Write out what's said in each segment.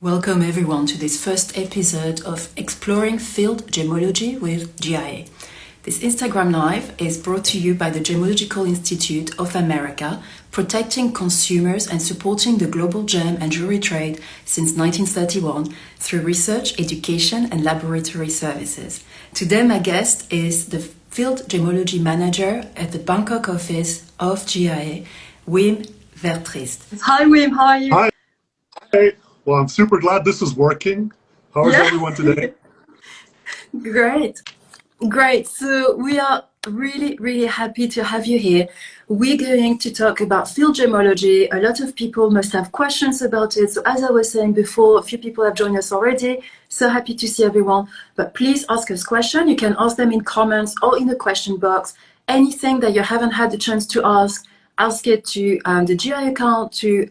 Welcome everyone to this first episode of Exploring Field Gemology with GIA. This Instagram Live is brought to you by the Gemological Institute of America, protecting consumers and supporting the global gem and jewelry trade since 1931 through research, education and laboratory services. Today my guest is the Field Gemology Manager at the Bangkok office of GIA, Wim Vertriest. Hi Wim, how are you? Hi. Well, I'm super glad this is working. How is everyone today? Great. So we are really happy to have you here. We're going to talk about field gemology. A lot of people must have questions about it. So as I was saying before, a few people have joined us already. So happy to see everyone. But please ask us questions. You can ask them in comments or in the question box. Anything that you haven't had the chance to ask it to the GIA account, to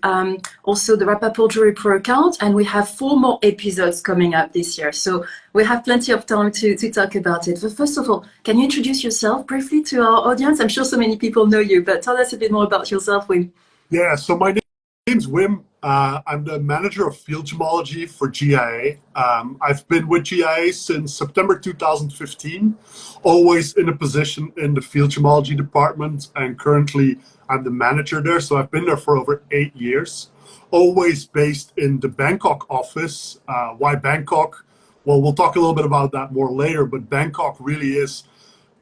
also the Rapaport Jewelry Pro account, and we have 4 more episodes coming up this year. So we have plenty of time to talk about it. But first of all, can you introduce yourself briefly to our audience? I'm sure so many people know you, but tell us a bit more about yourself, Wim. Yeah, so my name's Wim. I'm the manager of field gemology for GIA. I've been with GIA since September 2015, always in a position in the field gemology department, and currently I'm the manager there. So I've been there for over 8 years, always based in the Bangkok office. Why Bangkok? Well, we'll talk a little bit about that more later, but Bangkok really is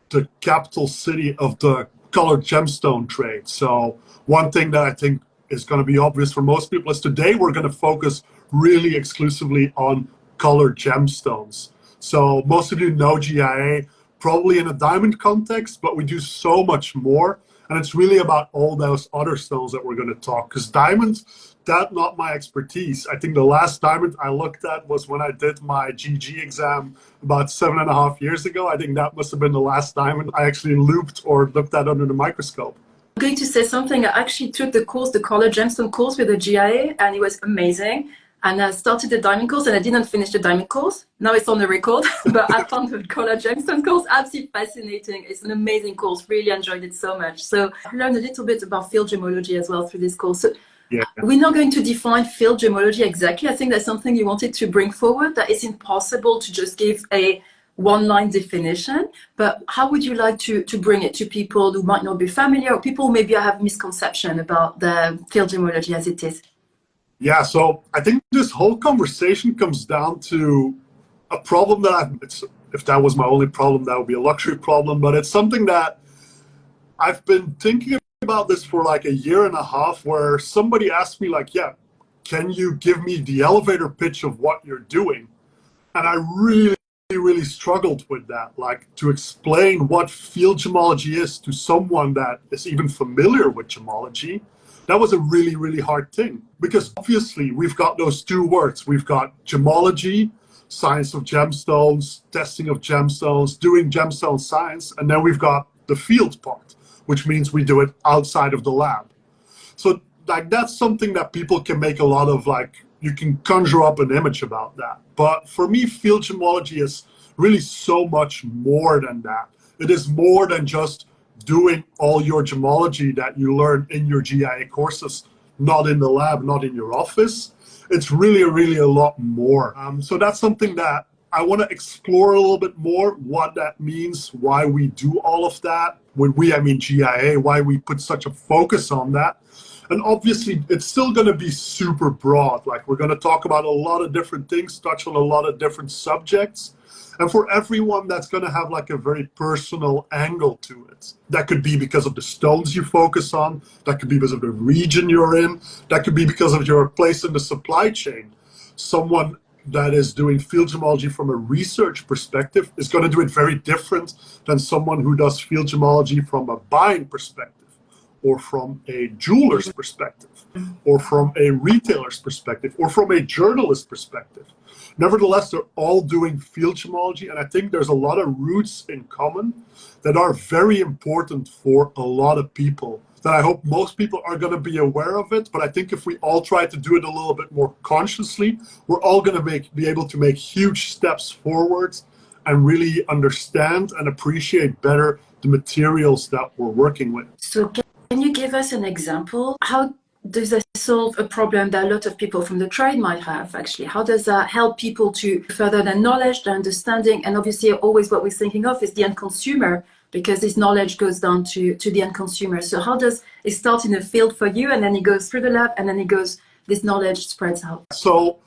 the capital city of the colored gemstone trade. So one thing that I think is going to be obvious for most people is today we're going to focus really exclusively on colored gemstones. So most of you know GIA probably in a diamond context, but we do so much more. And it's really about all those other stones that we're going to talk, because diamonds, that's not my expertise. I think the last diamond I looked at was when I did my GG exam about 7.5 years ago. I think that must have been the last diamond I actually looped or looked at under the microscope. I'm going to say something. I actually took the course, the color gemstone course with the GIA, and it was amazing. And I started the diamond course and I didn't finish the diamond course. Now it's on the record, but I found the color gemstone course absolutely fascinating. It's an amazing course, really enjoyed it so much. So I learned a little bit about field gemology as well through this course. So we're not going to define field gemology exactly. I think that's something you wanted to bring forward, that it's impossible to just give a one-line definition, but how would you like to bring it to people who might not be familiar, or people who maybe have misconception about the field gemology as it is? Yeah, so I think this whole conversation comes down to a problem that if that was my only problem, that would be a luxury problem, but it's something that I've been thinking about this for like 1.5 years, where somebody asked me like, yeah, can you give me the elevator pitch of what you're doing? And I really struggled with that, like to explain what field gemology is to someone that is even familiar with gemology. That was a really hard thing, because obviously we've got those 2 words. We've got gemology, science of gemstones, testing of gemstones, doing gemstone science, and then we've got the field part, which means we do it outside of the lab. So like that's something that people can make a lot of, like, you can conjure up an image about that. But for me, field gemology is really so much more than that. It is more than just doing all your gemology that you learn in your GIA courses, not in the lab, not in your office. It's really a lot more. So that's something that I want to explore a little bit more, what that means, why we do all of that. When we, I mean GIA, why we put such a focus on that. And obviously, it's still going to be super broad. Like, we're going to talk about a lot of different things, touch on a lot of different subjects. And for everyone, that's going to have like a very personal angle to it. That could be because of the stones you focus on. That could be because of the region you're in. That could be because of your place in the supply chain. Someone that is doing field gemology from a research perspective is going to do it very different than someone who does field gemology from a buying perspective, or from a jeweler's perspective, or from a retailer's perspective, or from a journalist's perspective. Nevertheless, they're all doing field gemology, and I think there's a lot of roots in common that are very important for a lot of people, that I hope most people are going to be aware of it. But I think if we all try to do it a little bit more consciously, we're all going to be able to make huge steps forward and really understand and appreciate better the materials that we're working with. So can you give us an example? does that solve a problem that a lot of people from the trade might have, actually? How does that help people to further their knowledge, their understanding? And obviously, always what we're thinking of is the end consumer, because this knowledge goes down to the end consumer. So how does it start in the field for you, and then it goes through the lab, and then this knowledge spreads out? So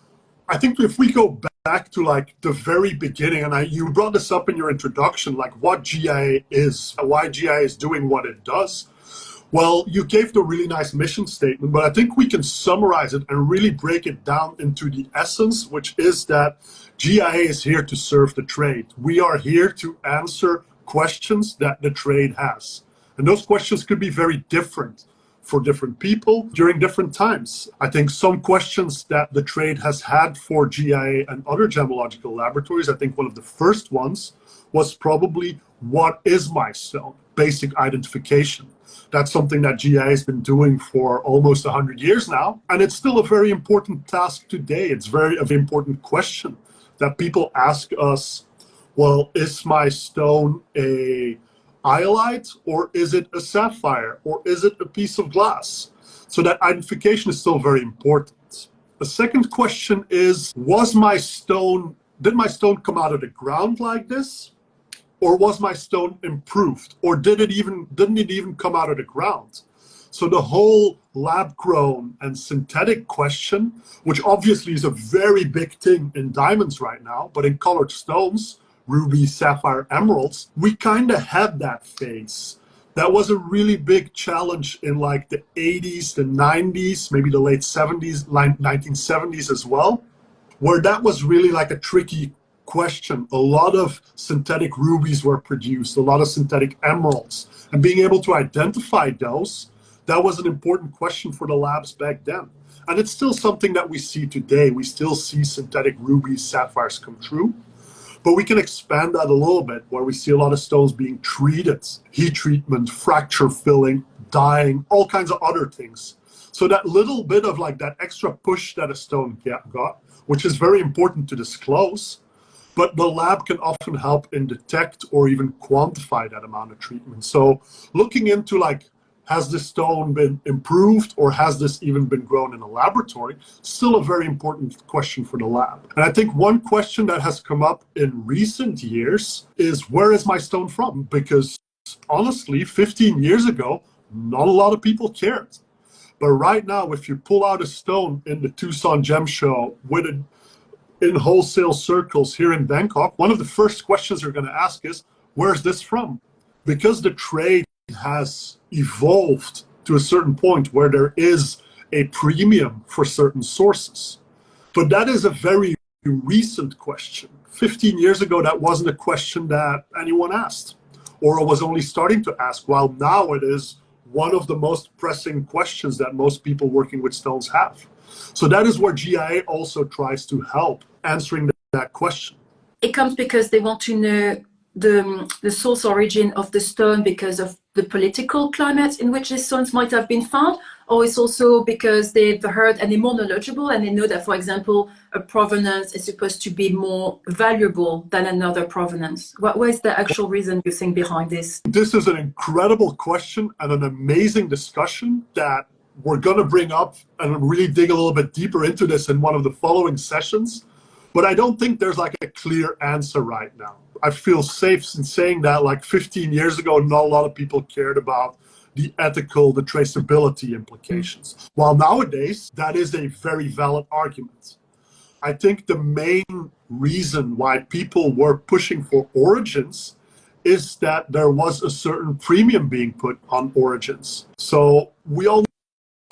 I think if we go back to like the very beginning, and you brought this up in your introduction, like what GIA is, why GIA is doing what it does. Well, you gave the really nice mission statement, but I think we can summarize it and really break it down into the essence, which is that GIA is here to serve the trade. We are here to answer questions that the trade has. And those questions could be very different for different people during different times. I think some questions that the trade has had for GIA and other gemological laboratories, I think one of the first ones was probably, what is my stone? Basic identification. That's something that GIA has been doing for almost 100 years now. And it's still a very important task today. It's very important question that people ask us, well, is my stone a iolite, or is it a sapphire, or is it a piece of glass? So that identification is still very important. The second question is, did my stone come out of the ground like this? Or was my stone improved? Or didn't it even come out of the ground? So the whole lab-grown and synthetic question, which obviously is a very big thing in diamonds right now, but in colored stones, ruby, sapphire, emeralds, we kind of had that phase. That was a really big challenge in like the 80s, the 90s, maybe the late 70s, 1970s as well, where that was really like a tricky question. A lot of synthetic rubies were produced, a lot of synthetic emeralds, and being able to identify those, that was an important question for the labs back then. And it's still something that we see today. We still see synthetic rubies, sapphires come true, but we can expand that a little bit, where we see a lot of stones being treated, heat treatment, fracture filling, dyeing, all kinds of other things. So that little bit of like that extra push that a stone got, which is very important to disclose, but the lab can often help in detect or even quantify that amount of treatment. So looking into like, has this stone been improved, or has this even been grown in a laboratory? Still a very important question for the lab. And I think one question that has come up in recent years is, where is my stone from? Because honestly, 15 years ago, not a lot of people cared. But right now, if you pull out a stone in the Tucson Gem Show in wholesale circles here in Bangkok, one of the first questions they're going to ask is, where's this from? Because the trade has evolved to a certain point where there is a premium for certain sources. But that is a very recent question. 15 years ago, that wasn't a question that anyone asked, or was only starting to ask, while now it is one of the most pressing questions that most people working with stones have. So that is where GIA also tries to help answering that question. It comes because they want to know the source origin of the stone because of the political climate in which these stones might have been found, or it's also because they've heard and they're more knowledgeable and they know that, for example, a provenance is supposed to be more valuable than another provenance. What is the actual reason you think behind this? This is an incredible question and an amazing discussion that we're going to bring up and really dig a little bit deeper into this in one of the following sessions. But I don't think there's like a clear answer right now. I feel safe in saying that like 15 years ago, not a lot of people cared about the ethical, the traceability implications. While nowadays, that is a very valid argument. I think the main reason why people were pushing for origins is that there was a certain premium being put on origins. So we all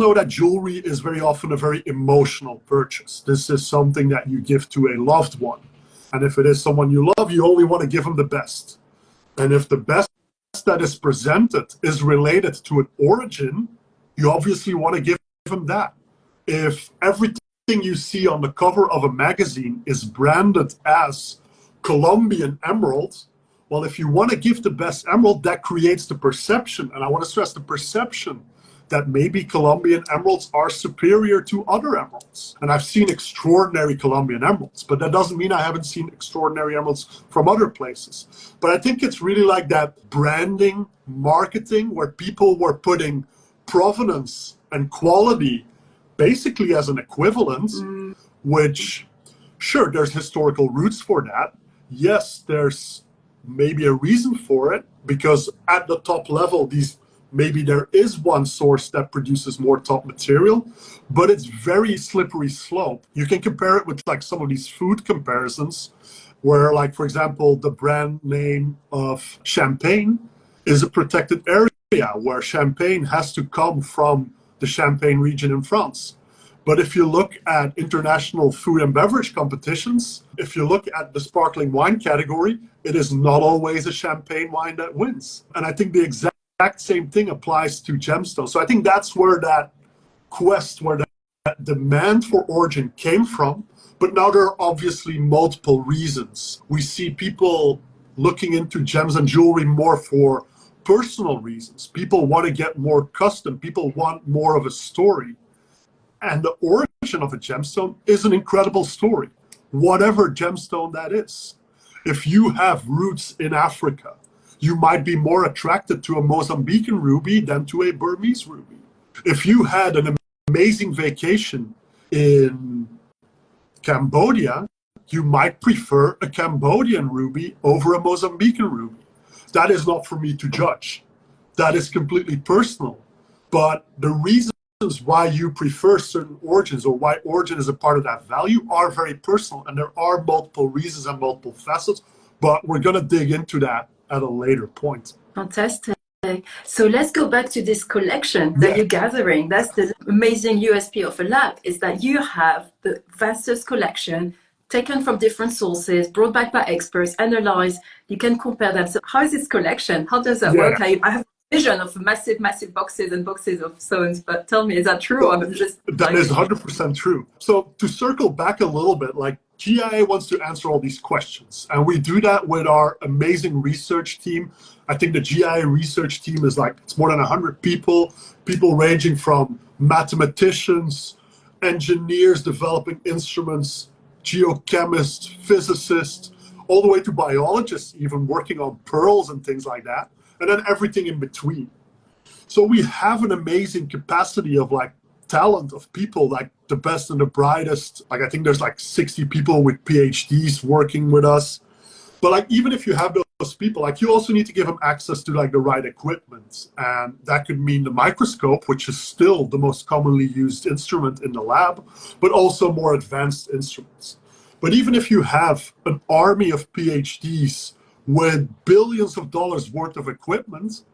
know that jewelry is very often a very emotional purchase. This is something that you give to a loved one. And if it is someone you love, you only want to give them the best. And if the best that is presented is related to an origin, you obviously want to give them that. If everything you see on the cover of a magazine is branded as Colombian emerald, well, if you want to give the best emerald, that creates the perception, and I want to stress the perception, that maybe Colombian emeralds are superior to other emeralds. And I've seen extraordinary Colombian emeralds, but that doesn't mean I haven't seen extraordinary emeralds from other places. But I think it's really like that branding, marketing, where people were putting provenance and quality basically as an equivalent, which, sure, there's historical roots for that. Yes, there's maybe a reason for it, because at the top level, maybe there is one source that produces more top material, but it's very slippery slope. You can compare it with like some of these food comparisons where, like, for example, the brand name of champagne is a protected area where champagne has to come from the Champagne region in France. But if you look at international food and beverage competitions, if you look at the sparkling wine category, it is not always a champagne wine that wins. And I think the exact same thing applies to gemstones. So I think that's where that demand for origin came from. But now there are obviously multiple reasons. We see people looking into gems and jewelry more for personal reasons. People want to get more custom. People want more of a story. And the origin of a gemstone is an incredible story, whatever gemstone that is. If you have roots in Africa, you might be more attracted to a Mozambican ruby than to a Burmese ruby. If you had an amazing vacation in Cambodia, you might prefer a Cambodian ruby over a Mozambican ruby. That is not for me to judge. That is completely personal. But the reasons why you prefer certain origins or why origin is a part of that value are very personal. And there are multiple reasons and multiple facets, but we're going to dig into that at a later point. Fantastic. So let's go back to this collection that you're gathering. That's the amazing USP of a lab, is that you have the vastest collection taken from different sources, brought back by experts, analyzed. You can compare them. So how is this collection? How does that work? I have a vision of massive, massive boxes and boxes of stones, but tell me, is that true? That is 100% true. So to circle back a little bit, like GIA wants to answer all these questions, and we do that with our amazing research team. I think the GIA research team is it's more than 100 people ranging from mathematicians, engineers developing instruments, geochemists, physicists, all the way to biologists, even working on pearls and things like that, and then everything in between. So we have an amazing capacity of talent of people, the best and the brightest. I think there's 60 people with PhDs working with us. But even if you have those people, you also need to give them access to the right equipment. And that could mean the microscope, which is still the most commonly used instrument in the lab, but also more advanced instruments. But even if you have an army of PhDs with billions of dollars worth of equipment,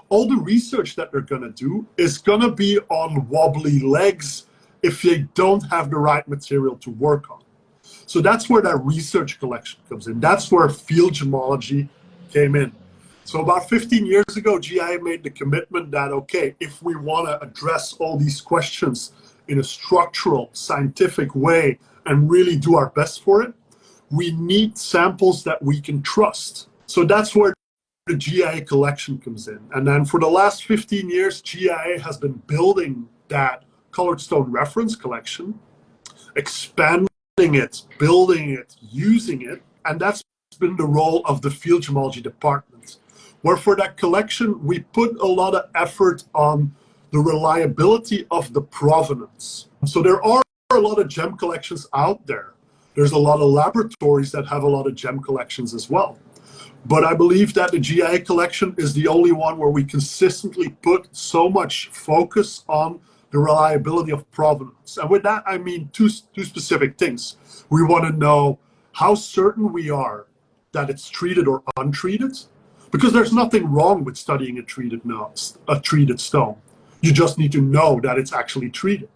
all the research that they're going to do is going to be on wobbly legs if they don't have the right material to work on. So that's where that research collection comes in. That's where field gemology came in. So about 15 years ago, GIA made the commitment that, okay, if we want to address all these questions in a structural, scientific way and really do our best for it, we need samples that we can trust. So that's where the GIA collection comes in. And then for the last 15 years, GIA has been building that colored stone reference collection, expanding it, building it, using it. And that's been the role of the field gemology department, where for that collection, we put a lot of effort on the reliability of the provenance. So there are a lot of gem collections out there. There's a lot of laboratories that have a lot of gem collections as well. But I believe that the GIA collection is the only one where we consistently put so much focus on the reliability of provenance. And with that, I mean two specific things. We want to know how certain we are that it's treated or untreated, because there's nothing wrong with studying a treated stone. You just need to know that it's actually treated.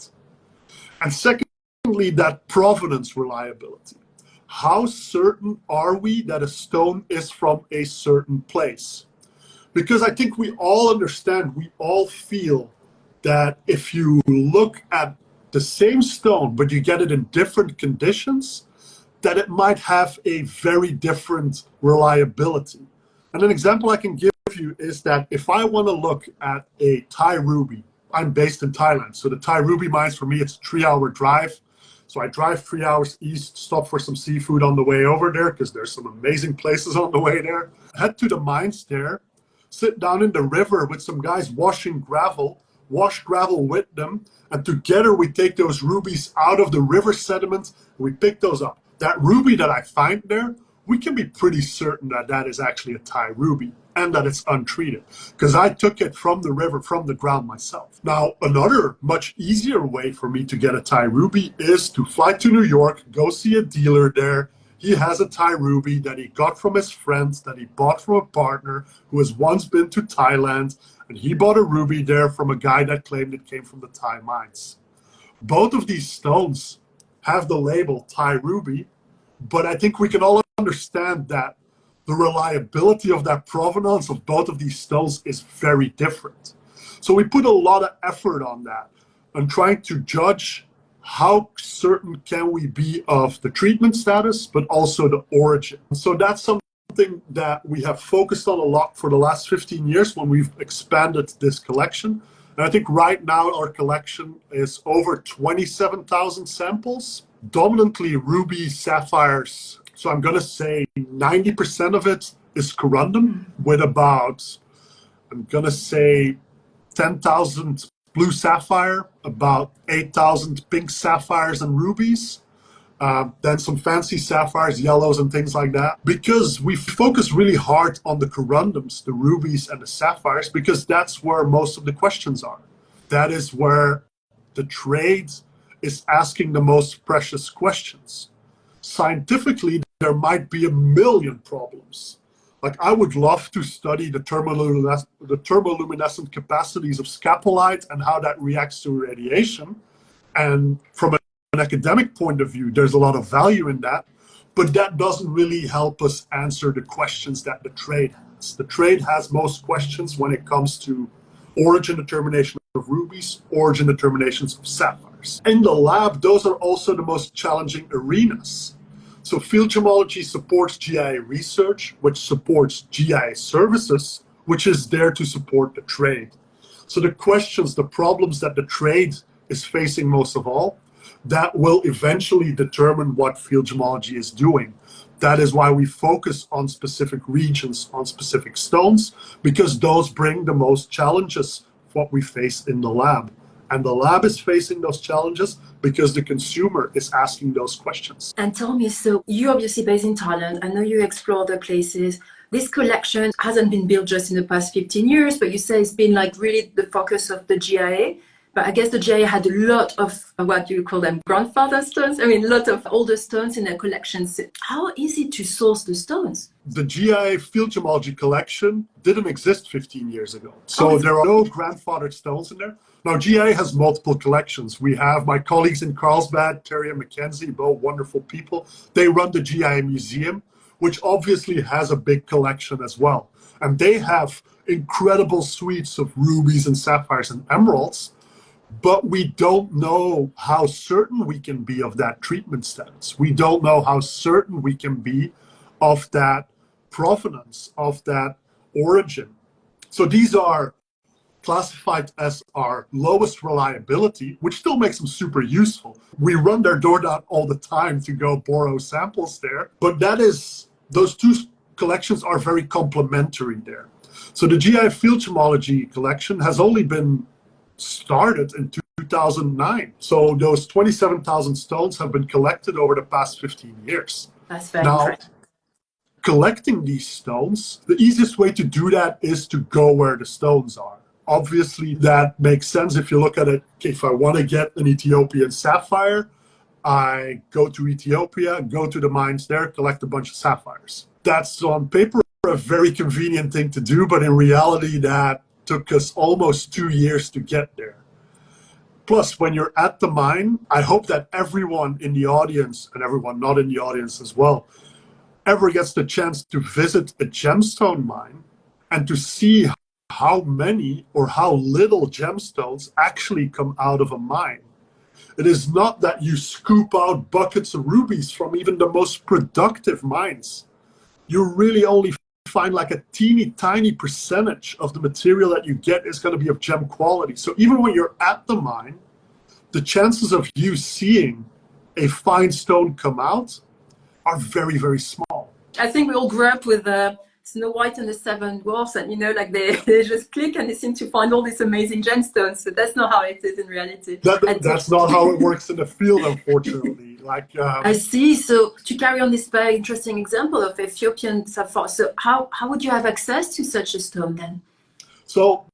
And secondly, that provenance reliability. How certain are we that a stone is from a certain place? Because I think we all understand, we all feel that if you look at the same stone, but you get it in different conditions, that it might have a very different reliability. And an example I can give you is that if I want to look at a Thai ruby, I'm based in Thailand, so the Thai ruby mines, for me, it's a 3-hour drive. So I drive 3 hours east, stop for some seafood on the way over there, because there's some amazing places on the way there. Head to the mines there, sit down in the river with some guys washing gravel, wash gravel with them, and together we take those rubies out of the river sediment, and we pick those up. That ruby that I find there, we can be pretty certain that that is actually a Thai ruby and that it's untreated, because I took it from the river, from the ground myself. Now, another much easier way for me to get a Thai ruby is to fly to New York, go see a dealer there. He has a Thai ruby that he got from his friends, that he bought from a partner who has once been to Thailand, and he bought a ruby there from a guy that claimed it came from the Thai mines. Both of these stones have the label Thai ruby, but I think we can all understand that the reliability of that provenance of both of these stones is very different. So we put a lot of effort on that and trying to judge how certain can we be of the treatment status, but also the origin. So that's something that we have focused on a lot for the last 15 years when we've expanded this collection. And I think right now our collection is over 27,000 samples, dominantly ruby, sapphires. So I'm going to say 90% of it is corundum, with about, I'm going to say 10,000 blue sapphire, about 8,000 pink sapphires and rubies, then some fancy sapphires, yellows, and things like that. Because we focus really hard on the corundums, the rubies, and the sapphires, because that's where most of the questions are. That is where the trade is asking the most precious questions. Scientifically, there might be a million problems. Like, I would love to study the thermoluminescent capacities of scapolite and how that reacts to radiation. And from an academic point of view, there's a lot of value in that, but that doesn't really help us answer the questions that the trade has. The trade has most questions when it comes to origin determination of rubies, origin determinations of sapphires. In the lab, those are also the most challenging arenas. So field gemology supports GIA research, which supports GIA services, which is there to support the trade. So the questions, the problems that the trade is facing most of all, that will eventually determine what field gemology is doing. That is why we focus on specific regions, on specific stones, because those bring the most challenges, what we face in the lab. And the lab is facing those challenges because the consumer is asking those questions. And tell me, so you're obviously based in Thailand. I know you explore the places. This collection hasn't been built just in the past 15 years, but you say it's been like really the focus of the GIA. But I guess the GIA had a lot of what you call them grandfather stones. I mean, a lot of older stones in their collections. How is it to source the stones? The GIA field gemology collection didn't exist 15 years ago. So there are no grandfathered stones in there. Now, GIA has multiple collections. We have my colleagues in Carlsbad, Terry and Mackenzie, both wonderful people. They run the GIA Museum, which obviously has a big collection as well. And they have incredible suites of rubies and sapphires and emeralds. But we don't know how certain we can be of that treatment status. We don't know how certain we can be of that provenance, of that origin. So these are classified as our lowest reliability, which still makes them super useful. We run their door down all the time to go borrow samples there. But those two collections are very complementary there. So the GI field gemology collection has only been started in 2009. So those 27,000 stones have been collected over the past 15 years. That's very impressive. Collecting these stones, the easiest way to do that is to go where the stones are. Obviously, that makes sense if you look at it. If I want to get an Ethiopian sapphire, I go to Ethiopia, go to the mines there, collect a bunch of sapphires. That's on paper a very convenient thing to do, but in reality, that took us almost 2 years to get there. Plus, when you're at the mine, I hope that everyone in the audience, and everyone not in the audience as well, ever gets the chance to visit a gemstone mine and to see how many or how little gemstones actually come out of a mine. It is not that you scoop out buckets of rubies from even the most productive mines. You really only find like a teeny tiny percentage of the material that you get is going to be of gem quality. So even when you're at the mine, the chances of you seeing a fine stone come out are very, very small. I think we all grew up with Snow White and the Seven Dwarfs, and like they just click and they seem to find all these amazing gemstones. So that's not how it is in reality. That's not how it works in the field, unfortunately. I see. So to carry on this very interesting example of Ethiopian sapphire, so how would you have access to such a stone then? So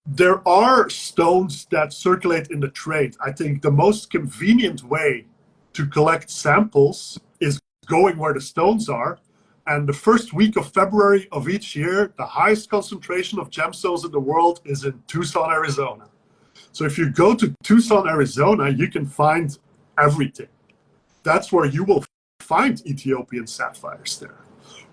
there are stones that circulate in the trade. I think the most convenient way to collect samples is going where the stones are. And the first week of February of each year, the highest concentration of gemstones in the world is in Tucson, Arizona. So if you go to Tucson, Arizona, you can find everything. That's where you will find Ethiopian sapphires there.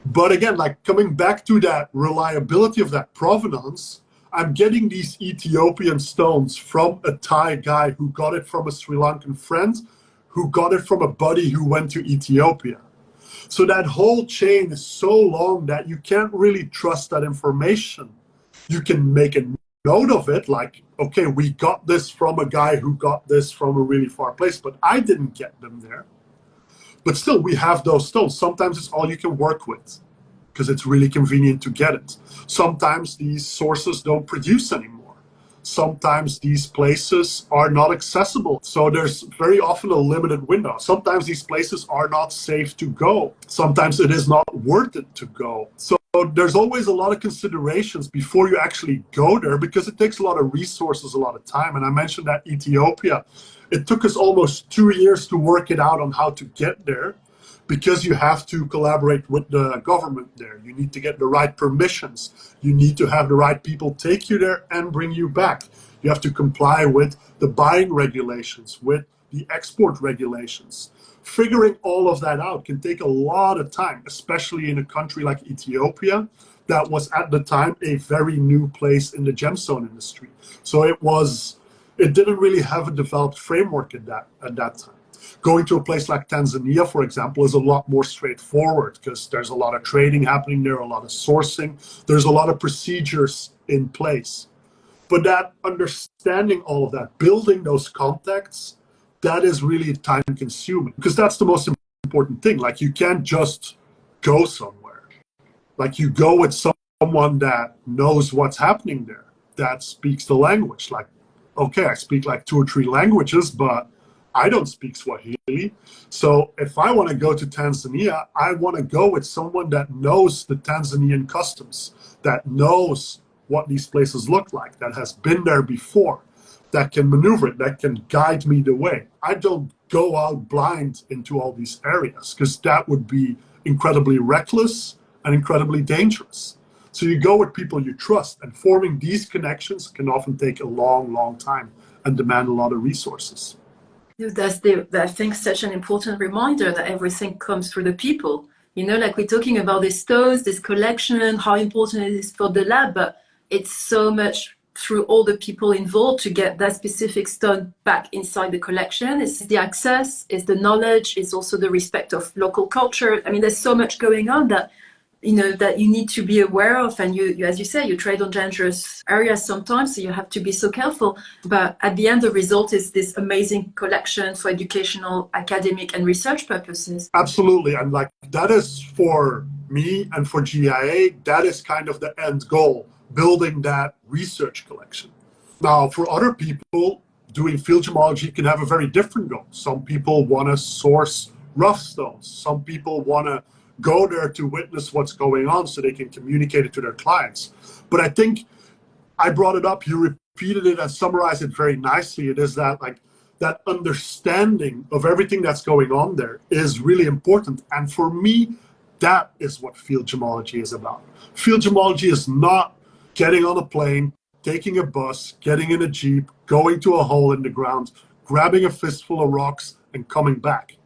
But again, coming back to that reliability of that provenance, I'm getting these Ethiopian stones from a Thai guy who got it from a Sri Lankan friend, who got it from a buddy who went to Ethiopia. So that whole chain is so long that you can't really trust that information. You can make a note of it, okay, we got this from a guy who got this from a really far place, but I didn't get them there. But still, we have those stones. Sometimes it's all you can work with because it's really convenient to get it. Sometimes these sources don't produce anymore. Sometimes these places are not accessible. So there's very often a limited window. Sometimes these places are not safe to go. Sometimes it is not worth it to go. So there's always a lot of considerations before you actually go there because it takes a lot of resources, a lot of time. And I mentioned that Ethiopia, it took us almost 2 years to work it out on how to get there because you have to collaborate with the government there. You need to get the right permissions. You need to have the right people take you there and bring you back. You have to comply with the buying regulations, with the export regulations. Figuring all of that out can take a lot of time, especially in a country like Ethiopia that was at the time a very new place in the gemstone industry. So it didn't really have a developed framework at that time. Going to a place like Tanzania, for example, is a lot more straightforward because there's a lot of trading happening there, a lot of sourcing. There's a lot of procedures in place. But that understanding all of that, building those contacts, that is really time consuming because that's the most important thing. You can't just go somewhere. You go with someone that knows what's happening there, that speaks the language. Okay, I speak 2 or 3 languages, but I don't speak Swahili. So if I want to go to Tanzania, I want to go with someone that knows the Tanzanian customs, that knows what these places look like, that has been there before, that can maneuver it, that can guide me the way. I don't go out blind into all these areas because that would be incredibly reckless and incredibly dangerous. So you go with people you trust, and forming these connections can often take a long, long time and demand a lot of resources. That's I think such an important reminder that everything comes through the people. We're talking about these stones, this collection, how important it is for the lab, but it's so much through all the people involved to get that specific stone back inside the collection. It's the access, it's the knowledge, it's also the respect of local culture. I mean, there's so much going on that that you need to be aware of, and you as you say, you trade on dangerous areas sometimes, so you have to be so careful. But at the end, the result is this amazing collection for educational, academic, and research purposes. Absolutely, and that is for me and for GIA, that is kind of the end goal, building that research collection. Now, for other people, doing field gemology can have a very different goal. Some people want to source rough stones. Some people want to go there to witness what's going on so they can communicate it to their clients. But I think I brought it up, you repeated it and summarized it very nicely. It is that that understanding of everything that's going on there is really important. And for me, that is what field gemology is about. Field gemology is not getting on a plane, taking a bus, getting in a jeep, going to a hole in the ground, grabbing a fistful of rocks and coming back.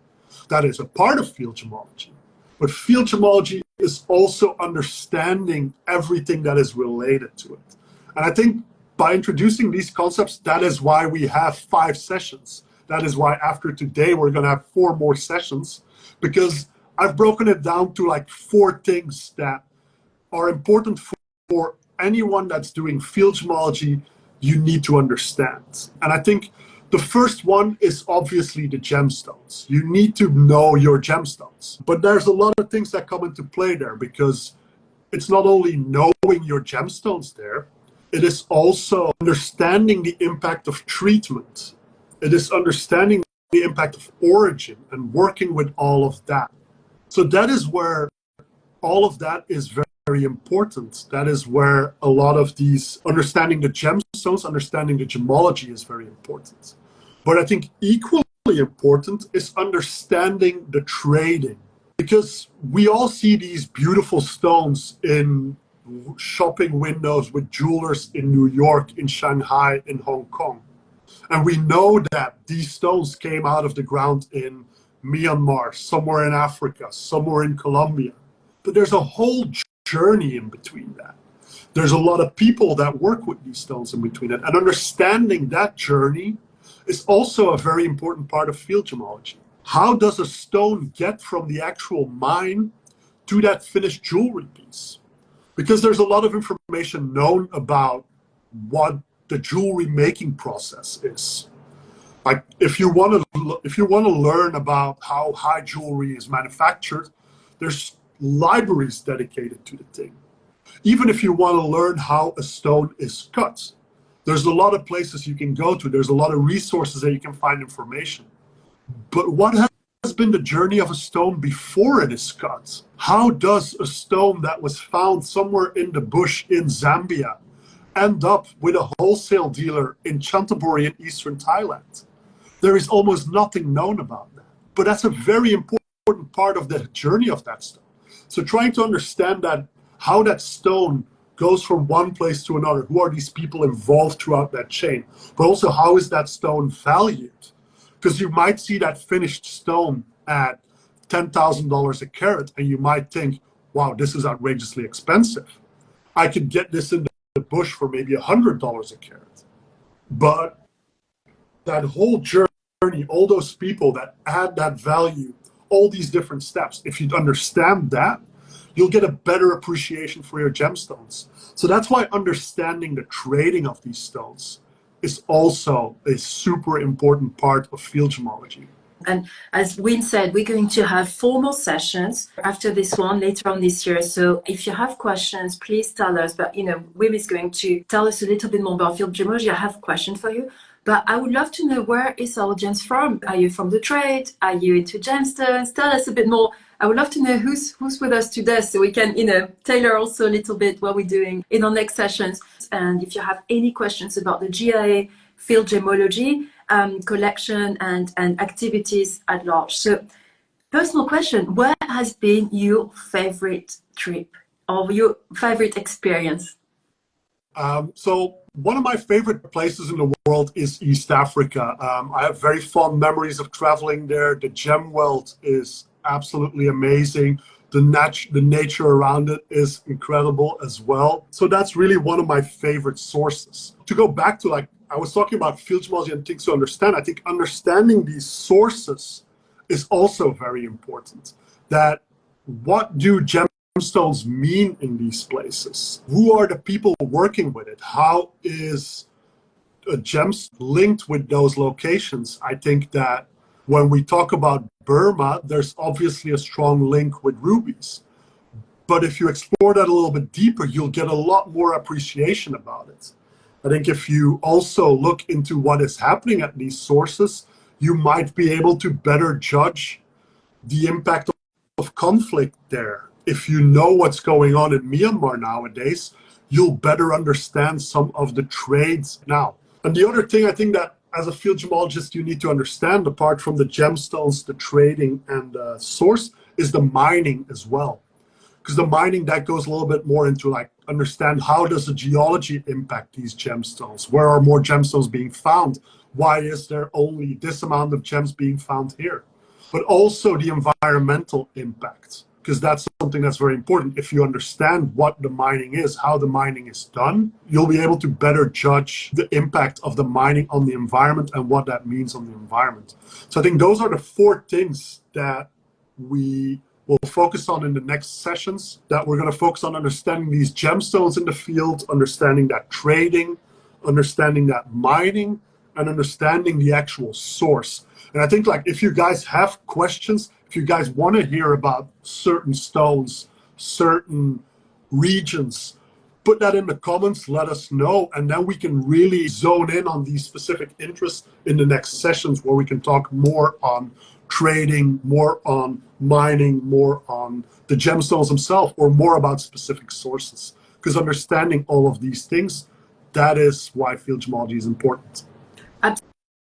That is a part of field gemology. But field gemology is also understanding everything that is related to it. And I think by introducing these concepts, that is why we have 5 sessions. That is why after today, we're going to have 4 more sessions, because I've broken it down to 4 things that are important for anyone that's doing field gemology, you need to understand. And I think the first one is obviously the gemstones. You need to know your gemstones. But there's a lot of things that come into play there, because it's not only knowing your gemstones there, it is also understanding the impact of treatment. It is understanding the impact of origin and working with all of that. So that is where all of that is very, very important. That is where a lot of these, understanding the gemstones, understanding the gemology is very important. But I think equally important is understanding the trading. Because we all see these beautiful stones in shopping windows with jewelers in New York, in Shanghai, in Hong Kong. And we know that these stones came out of the ground in Myanmar, somewhere in Africa, somewhere in Colombia. But there's a whole journey in between that. There's a lot of people that work with these stones in between that. And understanding that journey is also a very important part of field gemology. How does a stone get from the actual mine to that finished jewelry piece? Because there's a lot of information known about what the jewelry making process is. Like if you want to learn about how high jewelry is manufactured, there's libraries dedicated to the thing. Even if you want to learn how a stone is cut, there's a lot of places you can go to. There's a lot of resources that you can find information. But what has been the journey of a stone before it is cut? How does a stone that was found somewhere in the bush in Zambia end up with a wholesale dealer in Chanthaburi in eastern Thailand? There is almost nothing known about that. But that's a very important part of the journey of that stone. So trying to understand that, how that stone goes from one place to another, who are these people involved throughout that chain, but also how is that stone valued? Because you might see that finished stone at $10,000 a carat, and you might think, wow, this is outrageously expensive. I could get this in the bush for maybe $100 a carat. But that whole journey, all those people that add that value, all these different steps, if you understand that, you'll get a better appreciation for your gemstones. So that's why understanding the trading of these stones is also a super important part of field gemology. And as Wim said, we're going to have 4 more sessions after this one later on this year. So if you have questions, please tell us. But, Wim is going to tell us a little bit more about field gemology. I have a question for you. But I would love to know, where is our audience from? Are you from the trade? Are you into gemstones? Tell us a bit more. I would love to know who's with us today, so we can, tailor also a little bit what we're doing in our next sessions. And if you have any questions about the GIA field gemology collection and activities at large. So, personal question: where has been your favorite trip or your favorite experience? So one of my favorite places in the world is East Africa. I have very fond memories of traveling there. The gem wealth is absolutely amazing. The nature around it is incredible as well. So that's really one of my favorite sources. To go back to, like, I was talking about field gemology and things to understand, I think understanding these sources is also very important. That what do gemstones mean in these places? Who are the people working with it? How is a gem linked with those locations? I think that when we talk about Burma, there's obviously a strong link with rubies. But if you explore that a little bit deeper, you'll get a lot more appreciation about it. I think if you also look into what is happening at these sources, you might be able to better judge the impact of conflict there. If you know what's going on in Myanmar nowadays, you'll better understand some of the trades now. And the other thing I think that as a field gemologist you need to understand, apart from the gemstones, the trading, and the source, is the mining as well. Because the mining, that goes a little bit more into, like, understand how does the geology impact these gemstones? Where are more gemstones being found? Why is there only this amount of gems being found here? But also the environmental impact, because that's something that's very important. If you understand what the mining is, how the mining is done, you'll be able to better judge the impact of the mining on the environment and what that means on the environment. So I think those are the 4 things that we will focus on in the next sessions, that we're going to focus on understanding these gemstones in the field, understanding that trading, understanding that mining, and understanding the actual source. And I think, like, if you guys have questions, if you guys want to hear about certain stones, certain regions, put that in the comments, let us know, and then we can really zone in on these specific interests in the next sessions where we can talk more on trading, more on mining, more on the gemstones themselves, or more about specific sources. Because understanding all of these things, that is why field gemology is important.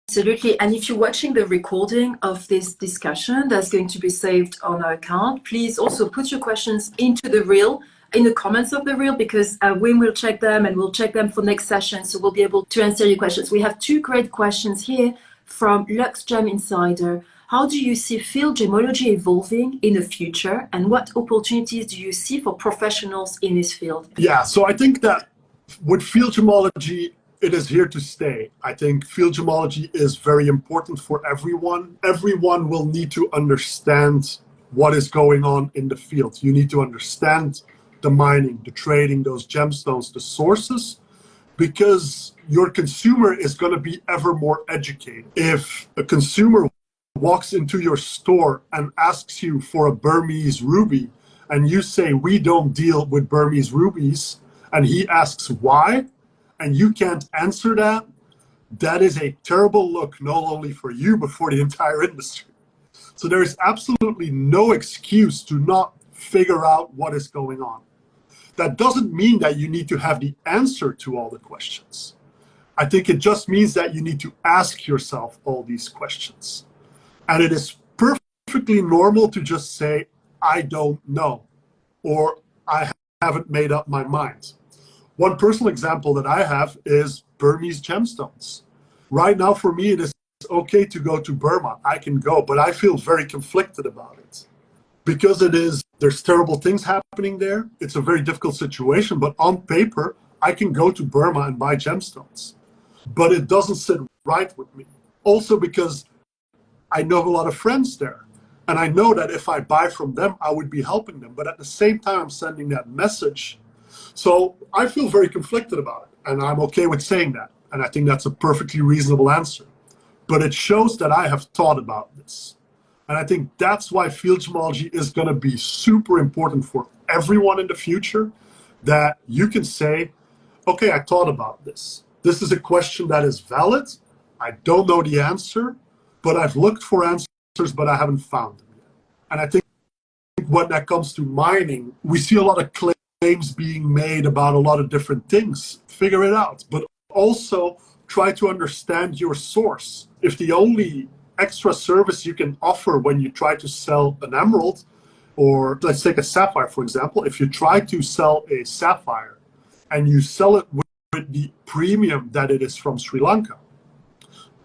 Absolutely. And if you're watching the recording of this discussion that's going to be saved on our account, please also put your questions into the reel, in the comments of the reel, because Wim will check them and we'll check them for next session. So we'll be able to answer your questions. We have two great questions here from Lux Gem Insider. How do you see field gemology evolving in the future, and what opportunities do you see for professionals in this field? Yeah, so I think that with field gemology, it is here to stay. I think field gemology is very important for everyone. Everyone will need to understand what is going on in the field. You need to understand the mining, the trading, those gemstones, the sources, because your consumer is going to be ever more educated. If a consumer walks into your store and asks you for a Burmese ruby, and you say, we don't deal with Burmese rubies, and he asks why, and you can't answer that, that is a terrible look, not only for you, but for the entire industry. So there is absolutely no excuse to not figure out what is going on. That doesn't mean that you need to have the answer to all the questions. I think it just means that you need to ask yourself all these questions. And it is perfectly normal to just say, I don't know, or I haven't made up my mind. One personal example that I have is Burmese gemstones. Right now, for me, it is okay to go to Burma. I can go, but I feel very conflicted about it. Because there's terrible things happening there. It's a very difficult situation, but on paper, I can go to Burma and buy gemstones. But it doesn't sit right with me. Also because I know a lot of friends there. And I know that if I buy from them, I would be helping them. But at the same time, I'm sending that message. So I feel very conflicted about it. And I'm okay with saying that. And I think that's a perfectly reasonable answer. But it shows that I have thought about this. And I think that's why field gemology is going to be super important for everyone in the future, that you can say, okay, I thought about this. This is a question that is valid. I don't know the answer, but I've looked for answers, but I haven't found them yet. And I think when that comes to mining, we see a lot of claims being made about a lot of different things. Figure it out, but also try to understand your source. If the only extra service you can offer when you try to sell an emerald, or let's take a sapphire, for example, if you try to sell a sapphire and you sell it with the premium that it is from Sri Lanka,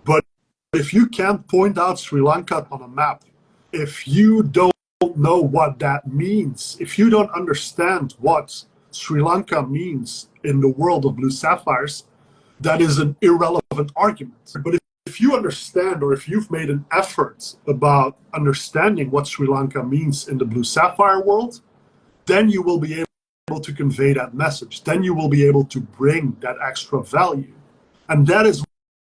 but if you can't point out Sri Lanka on a map, if you don't know what that means, if you don't understand what Sri Lanka means in the world of blue sapphires, that is an irrelevant argument. But if you understand, or if you've made an effort about understanding what Sri Lanka means in the blue sapphire world, then you will be able to convey that message. Then you will be able to bring that extra value. And that is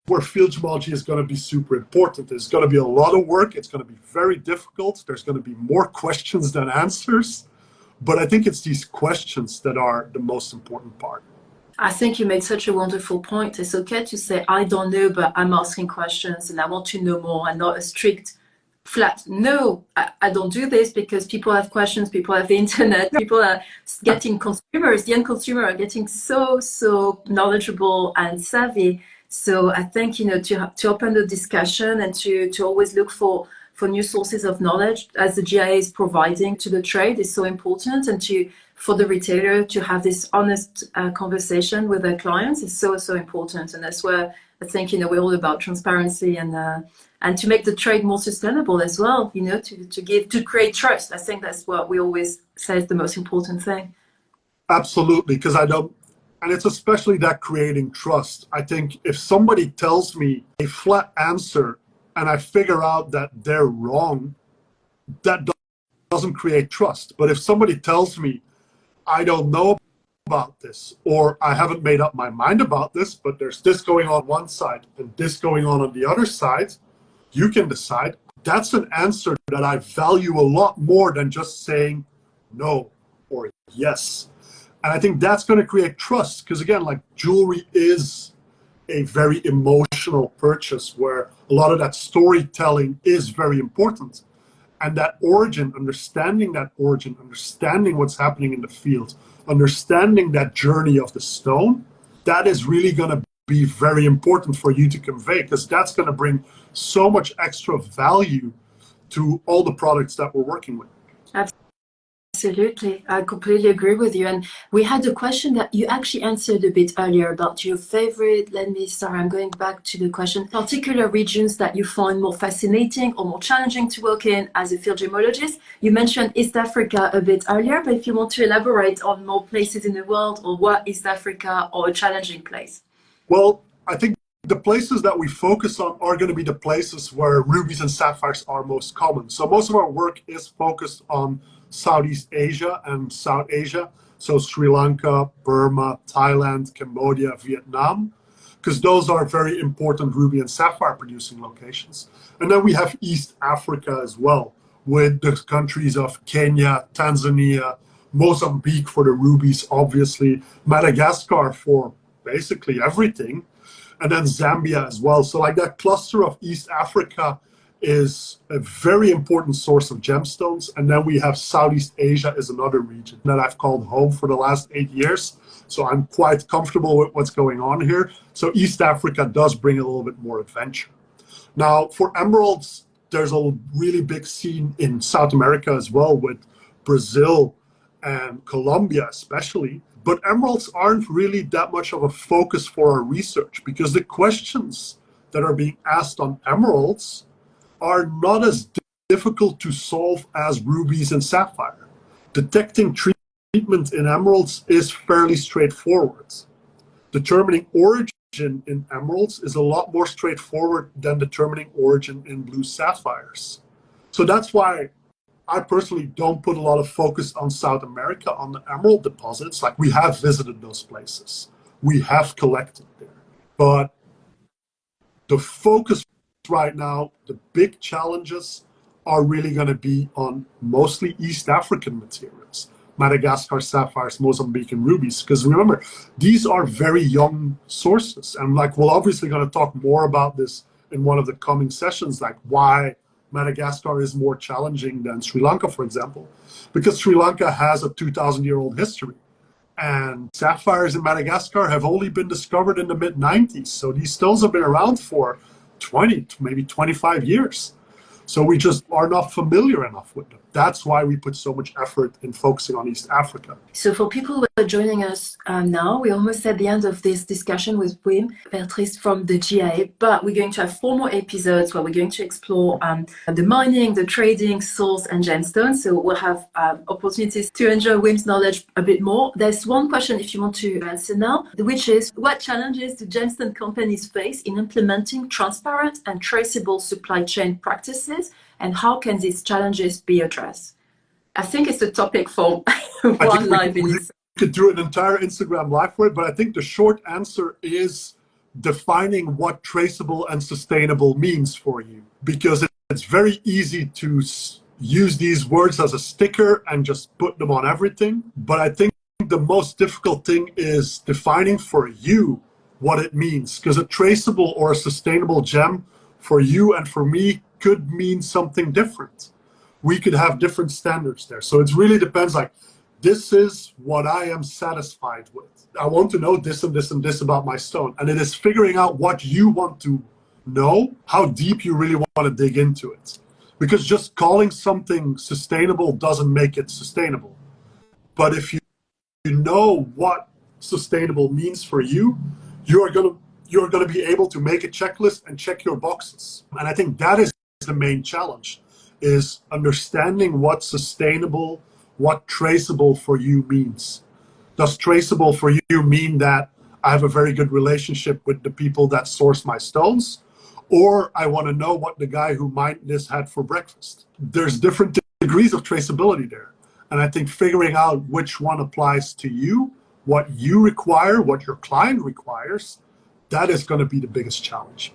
where field gemology is going to be super important. There's going to be a lot of work. It's going to be very difficult. There's going to be more questions than answers. But I think it's these questions that are the most important part. I think you made such a wonderful point. It's okay to say, I don't know, but I'm asking questions and I want to know more, and not a strict, flat, no, I don't do this, because people have questions, people have the internet, people are getting consumers, the end consumer are getting so knowledgeable and savvy. So I think, to open the discussion and to always look for new sources of knowledge, as the GIA is providing to the trade, is so important, and for the retailer to have this honest conversation with their clients is so important. And that's where I think, we're all about transparency and to make the trade more sustainable as well, to create trust. I think that's what we always say is the most important thing. Absolutely, because and it's especially that creating trust. I think if somebody tells me a flat answer and I figure out that they're wrong, that doesn't create trust. But if somebody tells me, I don't know about this, or I haven't made up my mind about this, but there's this going on one side and this going on the other side, you can decide. That's an answer that I value a lot more than just saying no or yes. And I think that's going to create trust, because again, like, jewelry is a very emotional purchase where a lot of that storytelling is very important. And that origin, understanding what's happening in the field, understanding that journey of the stone, that is really going to be very important for you to convey, because that's going to bring so much extra value to all the products that we're working with. Absolutely, I completely agree with you. And we had a question that you actually answered a bit earlier about your favorite, I'm going back to the question, particular regions that you find more fascinating or more challenging to work in as a field gemologist. You mentioned East Africa a bit earlier, but if you want to elaborate on more places in the world, or what East Africa or a challenging place? Well, I think the places that we focus on are going to be the places where rubies and sapphires are most common. So most of our work is focused on Southeast Asia and South Asia. So Sri Lanka, Burma, Thailand, Cambodia, Vietnam, because those are very important ruby and sapphire producing locations. And then we have East Africa as well, with the countries of Kenya, Tanzania, Mozambique for the rubies, obviously, Madagascar for basically everything, and then Zambia as well. So like that cluster of East Africa is a very important source of gemstones. And then we have Southeast Asia is another region that I've called home for the last 8 years. So I'm quite comfortable with what's going on here. So East Africa does bring a little bit more adventure. Now for emeralds, there's a really big scene in South America as well, with Brazil and Colombia especially. But emeralds aren't really that much of a focus for our research, because the questions that are being asked on emeralds are not as difficult to solve as rubies and sapphire. Detecting treatment in emeralds is fairly straightforward. Determining origin in emeralds is a lot more straightforward than determining origin in blue sapphires. So that's why I personally don't put a lot of focus on South America, on the emerald deposits. Like, we have visited those places. We have collected there. But the focus right now, the big challenges are really going to be on mostly East African materials. Madagascar sapphires, Mozambican rubies. Because remember, these are very young sources. And like, we're obviously going to talk more about this in one of the coming sessions, like why Madagascar is more challenging than Sri Lanka, for example, because Sri Lanka has a 2,000-year-old history. And sapphires in Madagascar have only been discovered in the mid-90s. So these stones have been around for 20, maybe 25 years. So we just are not familiar enough with them. That's why we put so much effort in focusing on East Africa. So for people who are joining us now, we're almost at the end of this discussion with Wim Vertriest from the GIA, but we're going to have 4 more episodes where we're going to explore the mining, the trading, source, and gemstones. So we'll have opportunities to enjoy Wim's knowledge a bit more. There's one question if you want to answer now, which is, what challenges do gemstone companies face in implementing transparent and traceable supply chain practices, and how can these challenges be addressed? I think it's a topic for one live in itself. We could do an entire Instagram live for it, but I think the short answer is defining what traceable and sustainable means for you, because it's very easy to use these words as a sticker and just put them on everything. But I think the most difficult thing is defining for you what it means, because a traceable or a sustainable gem for you and for me could mean something different. We could have different standards there. So it really depends, like, this is what I am satisfied with. I want to know this and this and this about my stone. And it is figuring out what you want to know, how deep you really want to dig into it. Because just calling something sustainable doesn't make it sustainable. But if you know what sustainable means for you, you're going to be able to make a checklist and check your boxes. And I think that is the main challenge, is understanding what sustainable, what traceable for you means. Does traceable for you mean that I have a very good relationship with the people that source my stones? Or I want to know what the guy who mined this had for breakfast? There's different degrees of traceability there. And I think figuring out which one applies to you, what you require, what your client requires, that is going to be the biggest challenge.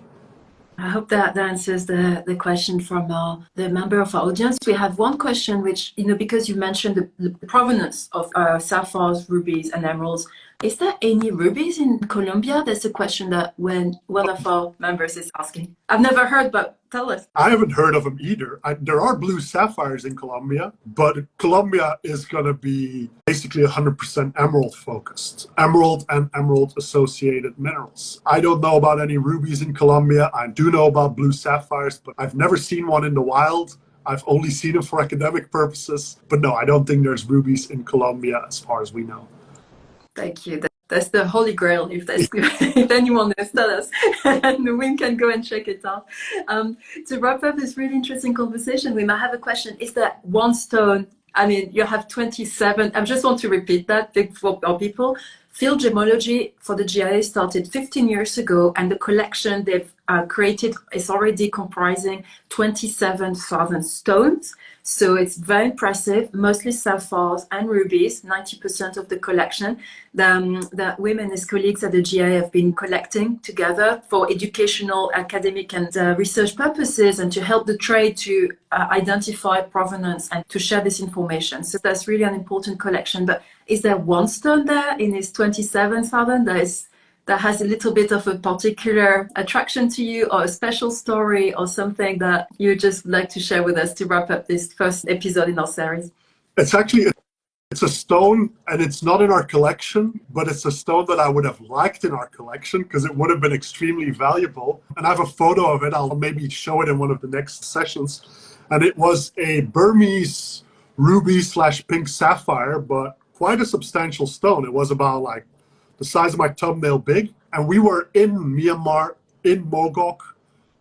I hope that answers the question from the member of our audience. We have one question which, because you mentioned the provenance of sapphires, rubies, and emeralds, is there any rubies in Colombia? That's a question that when one of our members is asking. I've never heard, but tell us. I haven't heard of them either. There are blue sapphires in Colombia, but Colombia is going to be basically 100% emerald focused. Emerald and emerald associated minerals. I don't know about any rubies in Colombia. I do know about blue sapphires, but I've never seen one in the wild. I've only seen them for academic purposes. But no, I don't think there's rubies in Colombia as far as we know. Thank you. That's the holy grail. If anyone knows, tell us, and Wim can go and check it out. To wrap up this really interesting conversation, we might have a question. Is there one stone? I mean, you have 27. I just want to repeat that for our people. Field Gemology for the GIA started 15 years ago, and the collection they've created is already comprising 27,000 stones. So it's very impressive, mostly sapphires and rubies, 90% of the collection that Wim and his colleagues at the GIA have been collecting together for educational, academic, and research purposes, and to help the trade to identify provenance and to share this information. So that's really an important collection. But is there one stone there in his 27,000 that has a little bit of a particular attraction to you, or a special story, or something that you just like to share with us to wrap up this first episode in our series? It's a stone, and it's not in our collection, but it's a stone that I would have liked in our collection because it would have been extremely valuable. And I have a photo of it. I'll maybe show it in one of the next sessions. And it was a Burmese ruby/pink sapphire, but quite a substantial stone. It was about like the size of my thumbnail big. And we were in Myanmar, in Mogok,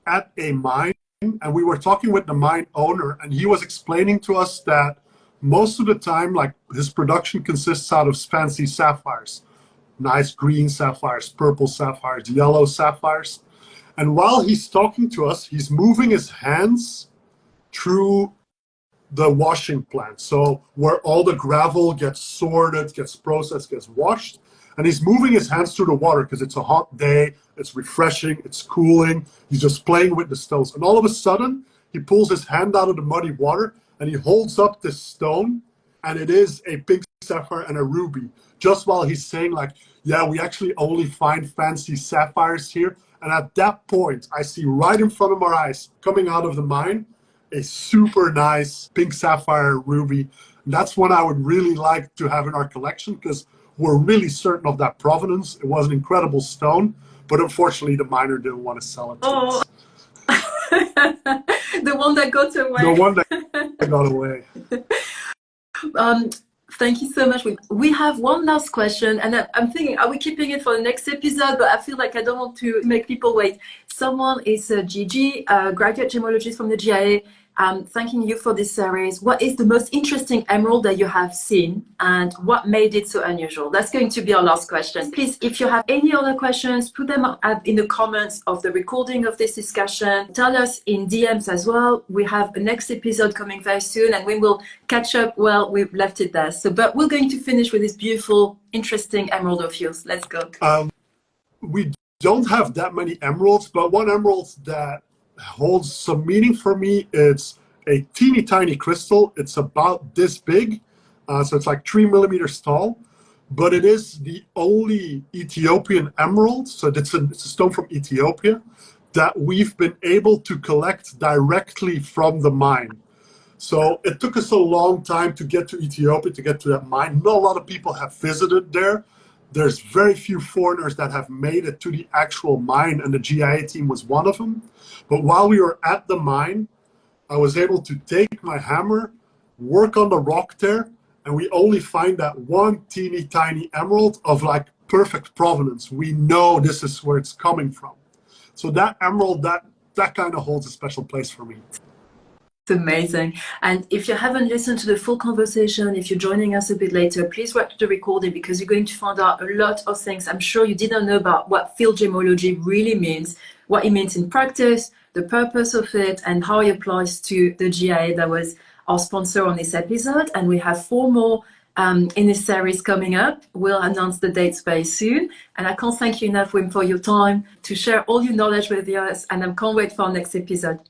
at a mine, and we were talking with the mine owner, and he was explaining to us that most of the time, like, his production consists out of fancy sapphires, nice green sapphires, purple sapphires, yellow sapphires. And while he's talking to us, he's moving his hands through the washing plant. So where all the gravel gets sorted, gets processed, gets washed. And he's moving his hands through the water because it's a hot day, it's refreshing, it's cooling. He's just playing with the stones. And all of a sudden, he pulls his hand out of the muddy water and he holds up this stone, and it is a pink sapphire and a ruby. Just while he's saying, like, yeah, we actually only find fancy sapphires here. And at that point, I see right in front of our eyes, coming out of the mine, a super nice pink sapphire ruby. And that's one I would really like to have in our collection because we're really certain of that provenance. It was an incredible stone, but unfortunately the miner didn't want to sell it to us. The one that got away. The one that got away. Thank you so much. We have one last question, and I'm thinking, are we keeping it for the next episode? But I feel like I don't want to make people wait. Someone is a GG, a graduate gemologist from the GIA. Thanking you for this series. What is the most interesting emerald that you have seen, and what made it so unusual? That's going to be our last question. Please, if you have any other questions, put them in the comments of the recording of this discussion. Tell us in DMs as well. We have a next episode coming very soon, and we will catch up. Well, we've left it there. But we're going to finish with this beautiful, interesting emerald of yours. Let's go. We don't have that many emeralds, but one emerald that holds some meaning for me. It's a teeny tiny crystal. It's about this big, so it's like 3 millimeters tall, but it is the only Ethiopian emerald, so it's a stone from Ethiopia, that we've been able to collect directly from the mine. So it took us a long time to get to Ethiopia, to get to that mine. Not a lot of people have visited there. There's very few foreigners that have made it to the actual mine, and the GIA team was one of them. But while we were at the mine, I was able to take my hammer, work on the rock there, and we only find that one teeny tiny emerald of like perfect provenance. We know this is where it's coming from. So that emerald, that kind of holds a special place for me. Amazing. And if you haven't listened to the full conversation, if you're joining us a bit later, please watch the recording because you're going to find out a lot of things I'm sure you didn't know about what field gemology really means, what it means in practice, the purpose of it, and how it applies to the GIA that was our sponsor on this episode. And we have 4 more in this series coming up. We'll announce the dates very soon. And I can't thank you enough, Wim, for your time to share all your knowledge with us. And I can't wait for our next episode.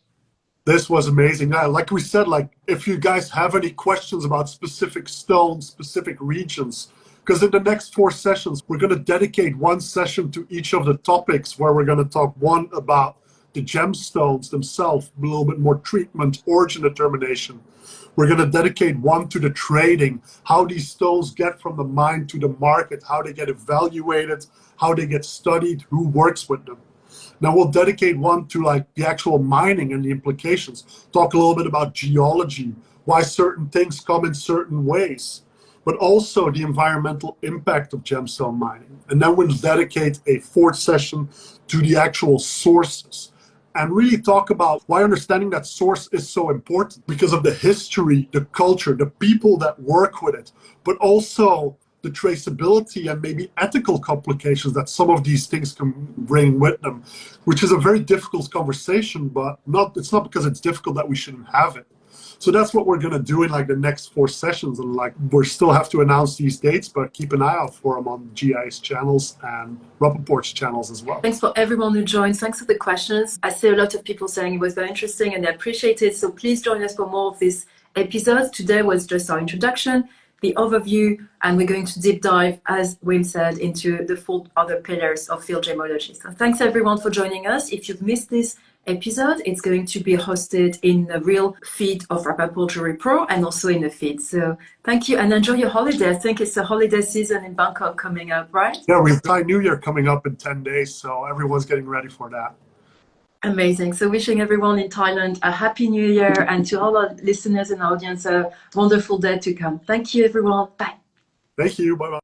This was amazing. Like we said, like if you guys have any questions about specific stones, specific regions, because in the next 4 sessions, we're going to dedicate 1 session to each of the topics where we're going to talk one about the gemstones themselves, a little bit more treatment, origin determination. We're going to dedicate 1 to the trading, how these stones get from the mine to the market, how they get evaluated, how they get studied, who works with them. Now we'll dedicate 1 to like the actual mining and the implications, talk a little bit about geology, why certain things come in certain ways, but also the environmental impact of gemstone mining. And then we'll dedicate a 4th session to the actual sources and really talk about why understanding that source is so important because of the history, the culture, the people that work with it, but also the traceability and maybe ethical complications that some of these things can bring with them, which is a very difficult conversation, but it's not because it's difficult that we shouldn't have it. So that's what we're going to do in like the next 4 sessions. And like we still have to announce these dates, but keep an eye out for them on GIA's channels and Rapaport's channels as well. Thanks for everyone who joined. Thanks for the questions. I see a lot of people saying it was very interesting and they appreciate it. So please join us for more of these episodes. Today was just our introduction, the overview, and we're going to deep dive, as Wim said, into the 4 other pillars of field gemology. So thanks everyone for joining us. If you've missed this episode, it's going to be hosted in the real feed of Rapaport Jewelry Pro and also in the feed. So thank you and enjoy your holiday. I think it's a holiday season in Bangkok coming up, right? Yeah, we've got New Year coming up in 10 days, so everyone's getting ready for that. Amazing. So wishing everyone in Thailand a happy new year and to all our listeners and audience a wonderful day to come. Thank you, everyone. Bye. Thank you. Bye-bye.